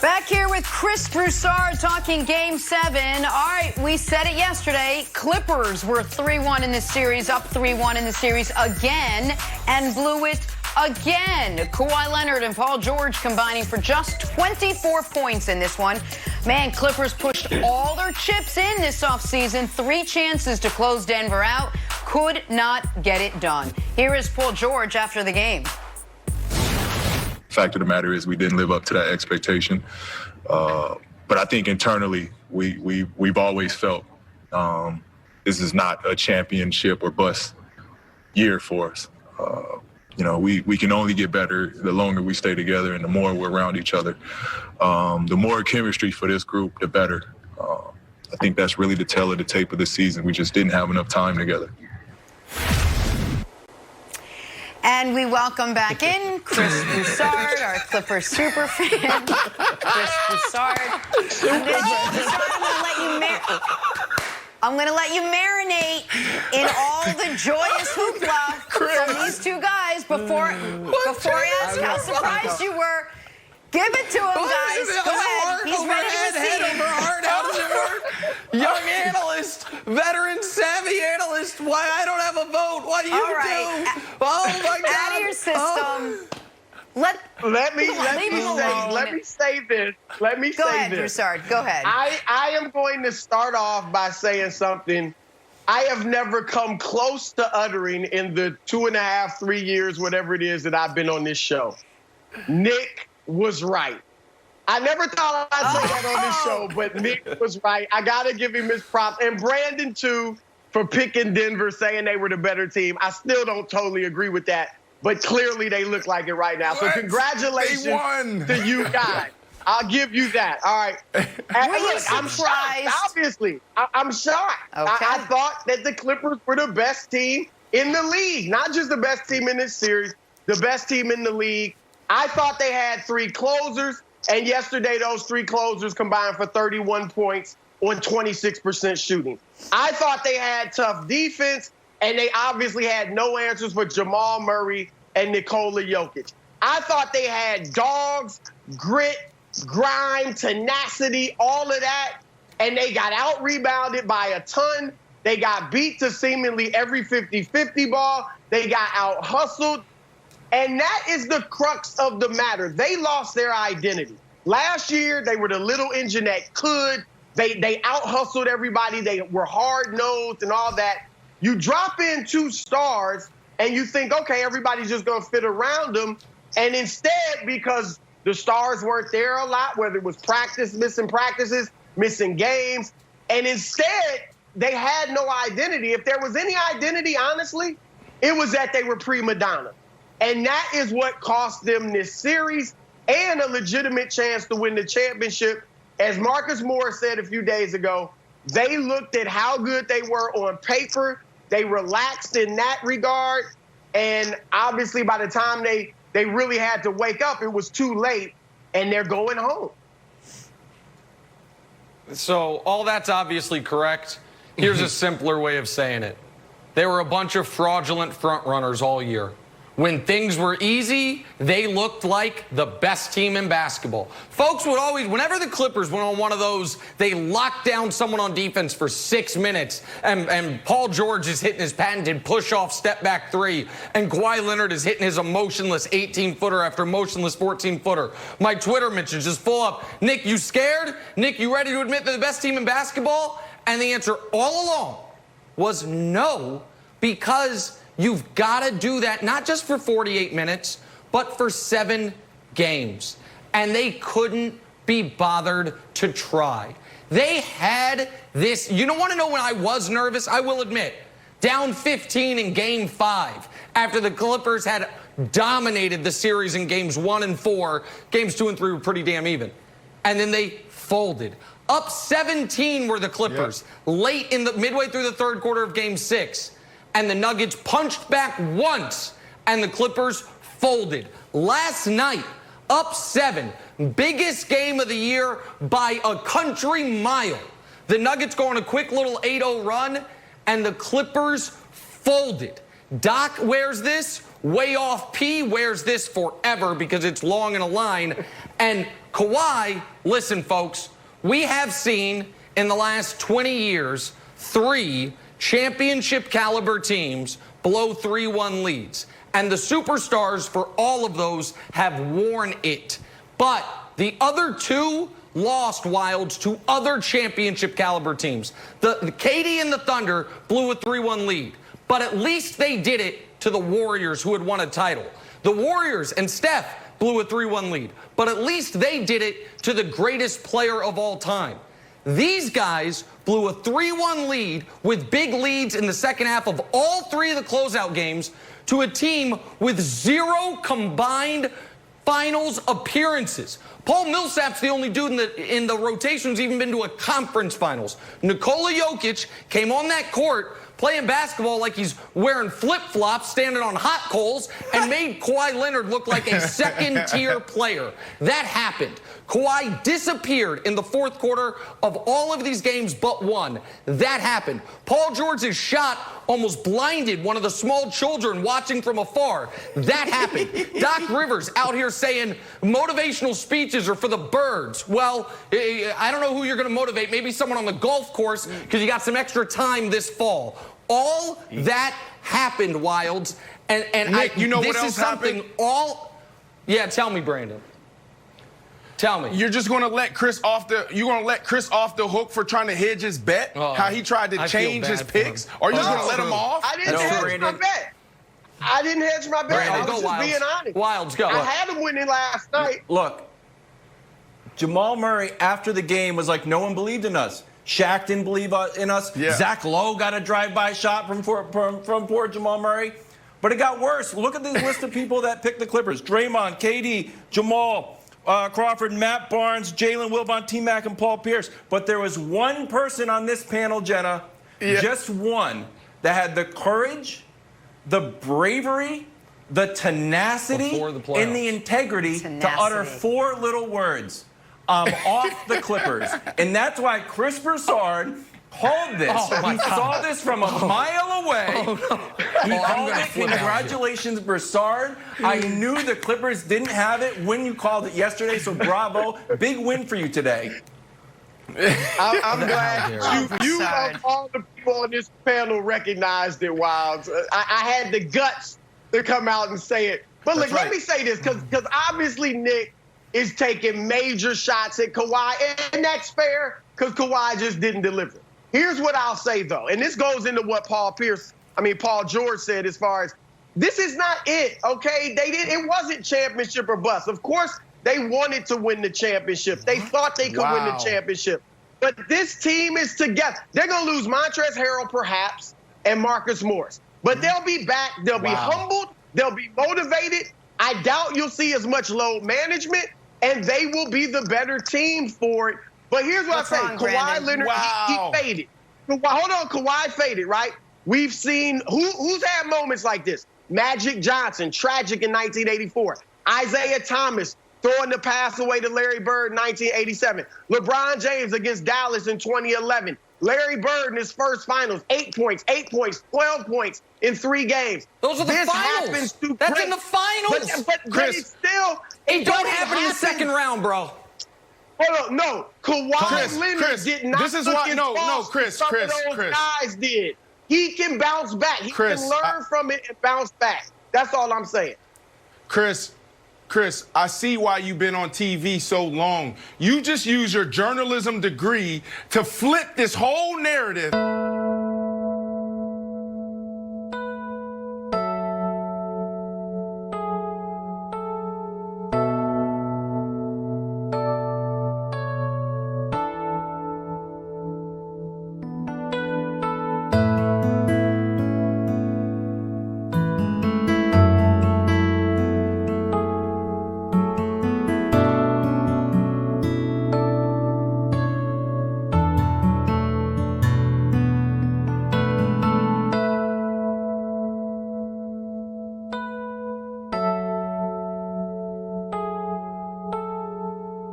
Back here with Chris Broussard talking Game 7. All right, we said it yesterday. Clippers were 3-1 in this series, up 3-1 in the series again, and blew it again. Kawhi Leonard and Paul George combining for just 24 points in this one. Man, Clippers pushed all their chips in this offseason. 3 chances to close Denver out. Could not get it done. Here is Paul George after the game. Fact of the matter is we didn't live up to that expectation. But I think internally we've always felt this is not a championship or bust year for us. We can only get better the longer we stay together and the more we're around each other. The more chemistry for this group, the better. I think that's really the tale of the tape of the season. We just didn't have enough time together. And we welcome back in Chris Broussard, our Clippers super fan. Chris Broussard. I'm going to let you marinate in all the joyous hoopla from these two guys before I ask how surprised you were. Give it to him, guys. Go ahead. He's ready to receive it. How does it work? Young analyst, veteran savvy analyst. Why I don't have a vote? What do you do? Oh my God! Out of your system. Let me say this. Go ahead, Broussard. Go ahead. I am going to start off by saying something I have never come close to uttering in the 2.5, 3 years, whatever it is that I've been on this show. Nick was right. I never thought I'd say that on this show, but Nick was right. I got to give him his props. And Brandon, too, for picking Denver, saying they were the better team. I still don't totally agree with that, but clearly they look like it right now. So congratulations to you guys. I'll give you that. All right. Look, I'm surprised. Obviously, I'm shocked. Okay. I thought that the Clippers were the best team in the league. Not just the best team in this series, the best team in the league. I thought they had 3 closers, and yesterday those 3 closers combined for 31 points on 26% shooting. I thought they had tough defense, and they obviously had no answers for Jamal Murray and Nikola Jokic. I thought they had dogs, grit, grind, tenacity, all of that, and they got out-rebounded by a ton. They got beat to seemingly every 50-50 ball. They got out-hustled. And that is the crux of the matter. They lost their identity. Last year, they were the little engine that could. They out-hustled everybody. They were hard-nosed and all that. You drop in 2 stars, and you think, okay, everybody's just going to fit around them. And instead, because the stars weren't there a lot, whether it was practice, missing practices, missing games, and instead, they had no identity. If there was any identity, honestly, it was that they were prima donna. And that is what cost them this series and a legitimate chance to win the championship. As Marcus Morris said a few days ago, they looked at how good they were on paper. They relaxed in that regard. And obviously, by the time they really had to wake up, it was too late, and they're going home. So all that's obviously correct. Here's a simpler way of saying it. They were a bunch of fraudulent front runners all year. When things were easy, they looked like the best team in basketball. Folks would always, whenever the Clippers went on one of those, they locked down someone on defense for 6 minutes, and Paul George is hitting his patented push-off step-back 3, and Kawhi Leonard is hitting his emotionless 18-footer after a motionless 14-footer. My Twitter mentions just full up, Nick, you scared? Nick, you ready to admit they're the best team in basketball? And the answer all along was no, because you've got to do that, not just for 48 minutes, but for 7 games. And they couldn't be bothered to try. They had this. You don't want to know when I was nervous? I will admit. Down 15 in Game 5 after the Clippers had dominated the series in Games 1 and 4. Games 2 and 3 were pretty damn even. And then they folded. Up 17 were the Clippers late in the midway through the 3rd quarter of Game 6. And the Nuggets punched back once, and the Clippers folded. Last night, up 7, biggest game of the year by a country mile. The Nuggets go on a quick little 8-0 run, and the Clippers folded. Doc wears this, way off P wears this forever because it's long in a line, and Kawhi, listen, folks, we have seen in the last 20 years 3 championship caliber teams blow 3-1 leads. And the superstars for all of those have worn it. But the other 2 lost Wilds to other championship caliber teams. The KD and the Thunder blew a 3-1 lead, but at least they did it to the Warriors, who had won a title. The Warriors and Steph blew a 3-1 lead, but at least they did it to the greatest player of all time. These guys blew a 3-1 lead with big leads in the second half of all 3 of the closeout games to a team with 0 combined finals appearances. Paul Millsap's the only dude in the rotation who's even been to a conference finals. Nikola Jokic came on that court playing basketball like he's wearing flip-flops, standing on hot coals, and made Kawhi Leonard look like a second-tier player. That happened. Kawhi disappeared in the fourth quarter of all of these games but one. That happened. Paul George's shot almost blinded one of the small children watching from afar. That happened. Doc Rivers out here saying motivational speeches are for the birds. Well, I don't know who you're going to motivate. Maybe someone on the golf course because you got some extra time this fall. All that happened, Wilds. And Nick, you know this what else is something happened? Yeah, tell me, Brandon. Tell me. You're just gonna let Chris off the hook for trying to hedge his bet? How he tried to change his picks? Or are you just gonna let him off? I didn't hedge my bet. I didn't hedge my bet. Brandon, I was go just Wilds. being honest. Wilds, go. I had him winning last night. Look, Jamal Murray after the game was like, no one believed in us. Shaq didn't believe in us. Yeah. Zach Lowe got a drive-by shot from poor Jamal Murray. But it got worse. Look at this list of people that picked the Clippers. Draymond, KD, Jamal, Crawford, Matt Barnes, Jalen Wilbon, T-Mac, and Paul Pierce. But there was one person on this panel, Jenna, just one, that had the courage, the bravery, the tenacity, and the integrity to utter 4 little words. I'm off the Clippers. And that's why Chris Broussard called this. He saw this from a mile away. He called it. Congratulations, Broussard. I knew the Clippers didn't have it when you called it yesterday, so bravo. Big win for you today. I'm glad you of all the people on this panel recognized it, Wilds. I had the guts to come out and say it. But look, let me say this, because obviously Nick is taking major shots at Kawhi, and that's fair, because Kawhi just didn't deliver. Here's what I'll say, though, and this goes into what Paul George said as far as this is not it, okay? It wasn't championship or bust. Of course, they wanted to win the championship. They thought they could win the championship. But this team is together. They're going to lose Montrezl Harrell, perhaps, and Marcus Morris. But they'll be back. They'll be humbled. They'll be motivated. I doubt you'll see as much load management, and they will be the better team for it. But here's what I say. Kawhi Leonard, he faded. Hold on, Kawhi faded, right? We've seen who's had moments like this. Magic Johnson, tragic in 1984. Isaiah Thomas throwing the pass away to Larry Bird in 1987. LeBron James against Dallas in 2011. Larry Bird in his first finals, 8 points, 12 points in 3 games. Those are the finals. That's in the finals. But it's still. It don't happen in the second round, bro. Hold on, no. Kawhi Leonard did not. This is why. No, Chris. Some of those guys did. He can bounce back. He can learn from it and bounce back. That's all I'm saying. Chris, I see why you've been on TV so long. You just use your journalism degree to flip this whole narrative.